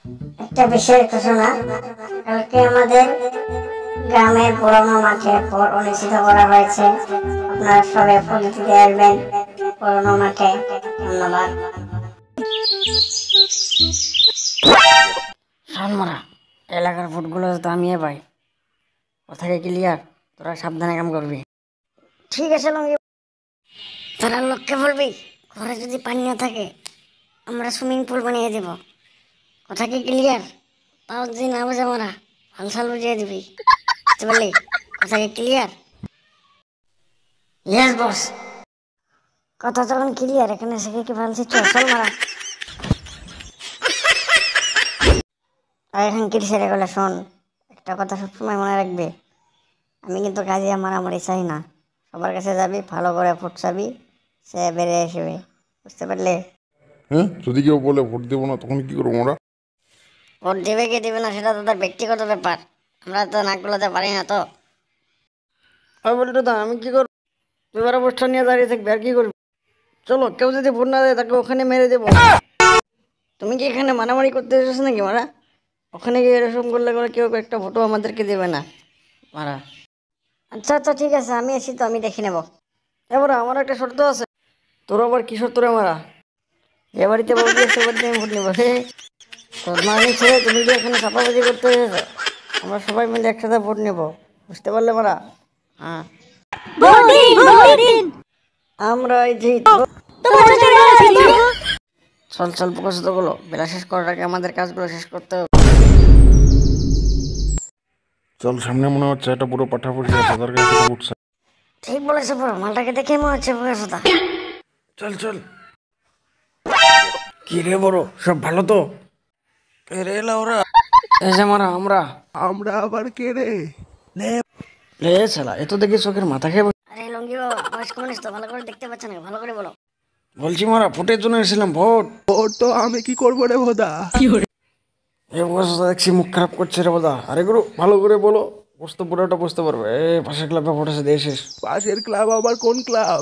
একটা বিষয়ের ঘোষণা, কালকে আমাদের গ্রামের পুরনো মাঠে ভোট অনুষ্ঠিত করা হয়েছে। আপনারা সবাই ভোট দিতে আসবেন পুরনো মাঠে। ধন্যবাদ। শালমারা এলাকার ভোটগুলো তো আমিই পাই, কোথায় ক্লিয়ার, তোরা সাবধানে কাম করবি। ঠিক আছে লঙ্গি, তোরা লোককে বলবি ঘরে যদি পানি না থাকে আমরা সুইমিং পুল বানিয়ে দেব। কথা কি ক্লিয়ার? তাও যদি না বোঝা মারা ভাল সাল বুঝিয়ে দিবি, বুঝতে পারলি? কথা কি ক্লিয়ার? Yes boss. কথা যখন ক্লিয়ার, এখানে শিখে কি ভালো শিখছো? চল মারা। আর এখন কি সেরে গেলে শোন, একটা কথা সবসময় মনে রাখবে, আমি কিন্তু কাজে মারামারি চাই না। সবার কাছে যাবি, ভালো করে ভোট চাবি, সে বেড়ে আসবে, বুঝতে পারলে? হ্যাঁ, যদি কেউ বলে ভোট দেবো না তখন কি করবো আমরা? ভোট দেবে কি দেবে না সেটা তাদের ব্যক্তিগত ব্যাপার, আমরা তো নাক গলাতে পারি না। তো আমি বলি দাদা, আমি কি করবো? এবার অবস্থা নিয়ে দাঁড়িয়ে থাকবে, আর কি করবি? চলো, কেউ যদি ভোট না দেয় তাকে ওখানে মেরে দেবো। তুমি কি এখানে মারামারি করতে এসেছো নাকি মারা? ওখানে গিয়ে এরকম করলে করে কেউ একটা ভোটও আমাদেরকে দেবে না মারা। আচ্ছা আচ্ছা ঠিক আছে, আমি আসি তো, আমি দেখে নেবো। এবার আমার একটা শর্ত আছে। তোর আবার কি শর্ত রে মারা? যে বাড়িতে বউ দিয়ে সে বাড়িতে আমি ভোট নেবো। হে তোর মানে ছেড়ে তুমি যে এখানে ছাপাবাজি করতে এসেছো, আমরা সবাই মিলে একসাথে ভোট নেবো, বুঝতে পারলে মারা? হ্যাঁ, আমরা এই জিতবো। চল চল প্রকাশিত গুলো বেলা শেষ করার আগে আমাদের কাজগুলো শেষ করতে হবে। চল, সামনে মনে হচ্ছে একটা পুরো পাঠাপুরি আছে, তার কাছে ভোট চাই। ঠিক বলেছে বড়, মালটাকে দেখে মনে হচ্ছে প্রকাশতা। চল চল। কি রে বড়, সব ভালো তো? রে ওরা এই যে মারা আমরা আমরা আবার কে রে? লে শালা, এত দেখি চোখের মাথা খেয়ে আরে লঙ্গি বাবা, বয়স্ক মানুষ তো ভালো করে দেখতে পাচ্ছে না, ভালো করে বলো। বলছি মারা, ভোটের জন্য এসেছিলাম। ভোট ওর তো আমি কি করবো রে ভোদা? এ বসে দেখছি মুখ খারাপ করছে রে বোধা। আরে গুরু, ভালো করে বলো, বুঝতে পুরোটা বুঝতে পারবে। পাশের ক্লাবে ভোট আছে, দিয়ে শেষ। পাশের ক্লাব আবার কোন ক্লাব?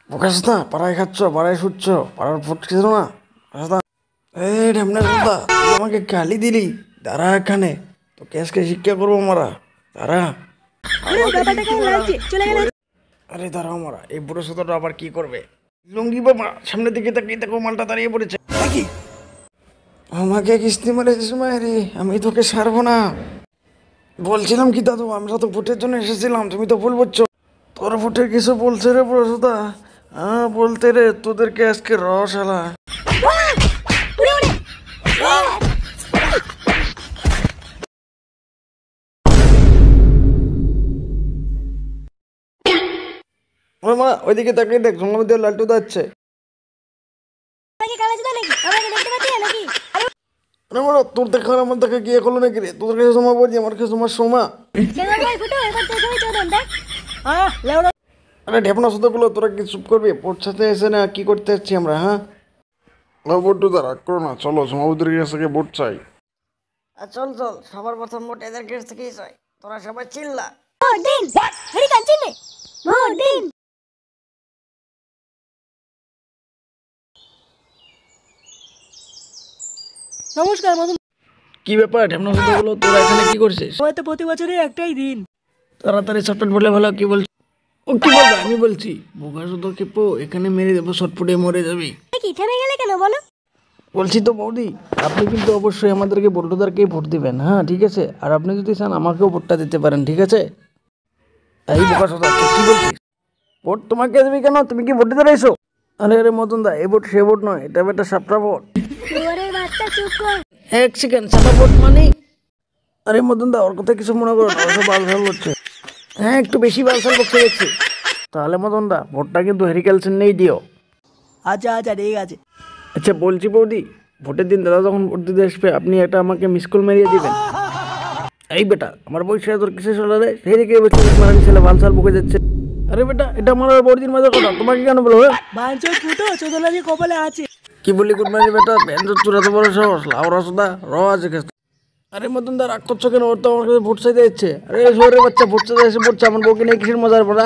প্রকাশ না, পাড়ায় খাচ্ছ, পাড়ায় শুচ্ছ, পাড়ার ভোট খেয়েছো না? ঢেমনা দাদা, তুই আমাকে গালি দিলি, দাঁড়া এখানে, তো কেসকে শিক্ষা করবো মারা, দাঁড়া। আরে দাঁড়াও মারা, এই বুড়ো সাদাটা আবার কি করবে? লুঙ্গি বাবা, সামনের দিকে তাকিয়ে দেখো, মালটা দাঁড়িয়ে পড়েছে। কি আমাকে কিস্তি মারেছিস মায়েরে, আমি তোকে ছাড়বো না। বলছিলাম কি দাদু, আমরা তো ভোটের জন্য এসেছিলাম, তুমি তো ভুল বলছো। তোর ভোটের কিছু বলছে রে বুড়ো সাদা? হ্যাঁ বলতে রে, তোদেরকে আজকে রস আলা। মা ওইদিকে তাকিয়ে দেখ, জঙ্গল দিয়ে লালটু যাচ্ছে। তোর দেখা আমার দেখা গিয়ে করলো নাকি রে? তোদের কাছে সময় বলছি, আমার কাছে তোমার সময়। আরে ঢেপনা গুলো, তোরা কি চুপ করবি? পড়ছাতে এসে না কি করতে যাচ্ছি আমরা? হ্যাঁ বট্টু দা, রাগ করো না, চলো সমাবুদের কাছে গিয়ে ভোট চাই। চল চল, সবার প্রথম ভোট এদের কাছ থেকেই চাই, তোরা সবাই চিল্লা। নমস্কার মধু। কি ব্যাপার ঢেপনা গুলো, তোরা এখানে কি করছিস? হয়তো প্রতি বছরই একটাই দিন। তাড়াতাড়ি শর্টপট বলে ভালো, কি বলছিস? ও কি বলবে? আমি বলছি বোকা শুধু খেপো, এখানে মেরে দেবো, শর্টপটে মরে যাবি। কি থেমে গেলে কেন বলো? বলছি তো বৌদি, আপনি কিন্তু অবশ্যই আমাদেরকে বল্টুদারকেই ভোট দিবেন। হ্যাঁ ঠিক আছে, আর আপনি যদি চান আমাকেও ভোটটা দিতে পারেন, ঠিক আছে? এই বোকা সোদা, কি বলছিস? ভোট তোমাকে দেবে কেন? তুমি কি ভোট দিতে রয়েছো? আরে আরে মদন দা, এ ভোট সে ভোট নয়, এটা একটা সাপড়া ভোট। এক সেকেন্ড, সাপা ভোট মানে? আরে মদন দা, ওর কথা কিছু মনে করো না, ওসব বালসাল করছে। হ্যাঁ একটু বেশি বালসাল করছে দেখছি। তাহলে মদন দা, ভোটটা কিন্তু হেরিকেলসেন নেই দিও। আচ্ছা আচ্ছা ঠিক আছে। আচ্ছা বলছি বৌদি, ভোটের দিন দাদা যখন ভোট দিতে আসবে, আপনি একটা আমাকে মিস কল মেরিয়ে দিবেন। এই বেটা, আমার বয়সে তোর কিসে চলে রে? সেই দিকে মারানি ছেলে বালসাল বুকে যাচ্ছে। আরে বেটা, এটা আমার বড়দিন মাঝে কথা, তোমাকে কেন বলবো? বাঞ্চর ফুটো চোদনা যে কপালে আছে। কি বললি গুড মারি বেটা? প্যান্টের চূড়া তো বড় সাহস, লাউরা সোদা র আছে খেতে। আরে মতন দা, রাগ করছো কেন? ওর তো আমার কাছে ভোট চাইতে যাচ্ছে। আরে শহরের বাচ্চা ভোট চাইতে এসে পড়ছে, আমার বউকে নিয়ে কিসের মজার পড়া?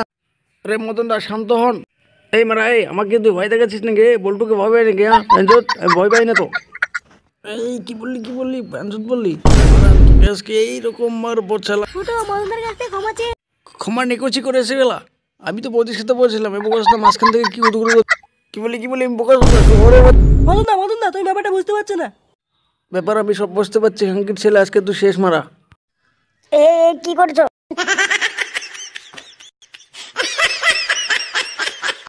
আরে মতন দা শান্ত হন। এই মারা, এই আমাকে তুই ভয় দেখাচ্ছিস নাকি? বল্টুকে ভয় পাই নাকি? হ্যাঁ আমি ভয় পাই না তো। এই কি বললি বাঞ্চুত বললি আজকে এইরকম মারবো ছেলা। ফুটো মদনদার কাছ থেকে ক্ষমা চেয়ে ক্ষমা নিকুচি করে এসে গেলা। আমি তো বৌদির সাথে বলছিলাম এই বোকাসটা মাঝখান থেকে কি কি বলি আমি বোকাস মদনদা তুমি ব্যাপারটা বুঝতে পারছো না। ব্যাপার আমি সব বুঝতে পারছি। হাঙ্কির ছেলে আজকে তুই শেষ মারা। এ কি করছো?